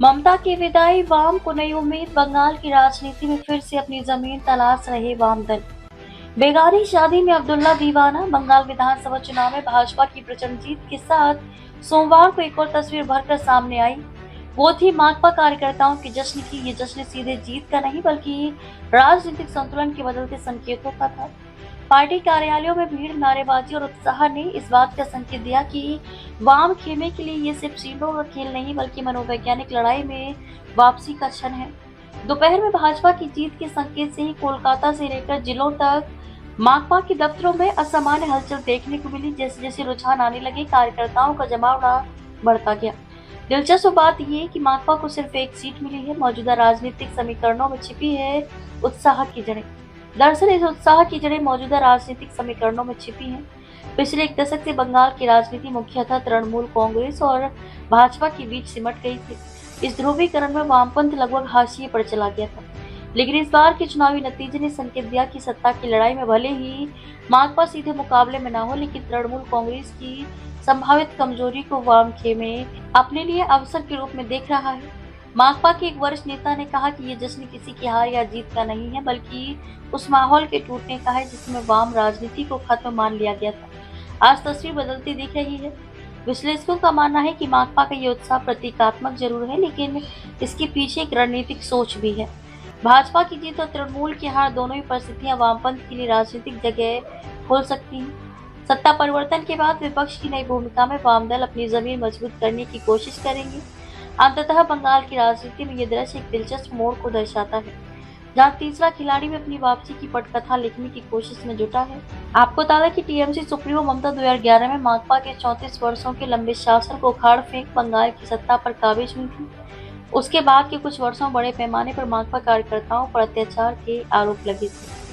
ममता की विदाई, वाम को नई उम्मीद, बंगाल की राजनीति में फिर से अपनी जमीन तलाश रहे वाम दल। बेगानी शादी में अब्दुल्ला दीवाना, बंगाल विधानसभा चुनाव में भाजपा की प्रचंड जीत के साथ सोमवार को एक और तस्वीर भरकर सामने आई। वो थी माकपा कार्यकर्ताओं के जश्न की। ये जश्न सीधे जीत का नहीं बल्कि राजनीतिक संतुलन के बदलते संकेतों का था। पार्टी कार्यालयों में भीड़, नारेबाजी और उत्साह ने इस बात का संकेत दिया कि वाम खेमे के लिए ये सिर्फ सीटों का खेल नहीं बल्कि मनोवैज्ञानिक लड़ाई में वापसी का क्षण है। दोपहर में भाजपा की जीत के संकेत से ही कोलकाता से लेकर जिलों तक माकपा के दफ्तरों में असामान्य हलचल देखने को मिली। जैसे जैसे रुझान आने लगे, कार्यकर्ताओं का जमावड़ा बढ़ता गया। दिलचस्प बात यह कि माकपा को सिर्फ एक सीट मिली है। मौजूदा राजनीतिक समीकरणों में छिपी है उत्साह की जड़ें। दरअसल इस उत्साह की जड़ें मौजूदा राजनीतिक समीकरणों में छिपी हैं। पिछले एक दशक से बंगाल की राजनीति मुख्यतः तृणमूल कांग्रेस और भाजपा के बीच सिमट गई थी। इस ध्रुवीकरण में वामपंथ लगभग हाशिए पर चला गया था। लेकिन इस बार के चुनावी नतीजे ने संकेत दिया कि सत्ता की लड़ाई में भले ही माकपा सीधे मुकाबले में न हो, लेकिन तृणमूल कांग्रेस की संभावित कमजोरी को वाम खेमे अपने लिए अवसर के रूप में देख रहा है। माकपा के एक वरिष्ठ नेता ने कहा कि ये जश्न किसी की हार या जीत का नहीं है, बल्कि उस माहौल के टूटने का है जिसमें वाम राजनीति को खत्म मान लिया गया था। आज तस्वीर बदलती दिख रही है। विश्लेषकों का मानना है कि माकपा का ये उत्साह प्रतीकात्मक जरूर है, लेकिन इसके पीछे एक रणनीतिक सोच भी है। भाजपा की जीत और तृणमूल की हार दोनों ही परिस्थितियां वामपंथ के लिए राजनीतिक जगह खोल सकती हैं। सत्ता परिवर्तन के बाद विपक्ष की नई भूमिका में वाम दल अपनी जमीन मजबूत करने की कोशिश करेंगे। अंततः बंगाल की राजनीति में यह दृश्य एक दिलचस्प मोड़ को दर्शाता है, जहां तीसरा खिलाड़ी भी अपनी वापसी की पटकथा लिखने की कोशिश में जुटा है। आपको बता दें कि टीएमसी सुप्रीमो ममता 2011 में माकपा के 34 वर्षों के लंबे शासन को उखाड़ फेंक बंगाल की सत्ता पर काबिज हुई थी। उसके बाद के कुछ वर्षों बड़े पैमाने पर माकपा कार्यकर्ताओं पर अत्याचार के आरोप लगे थे।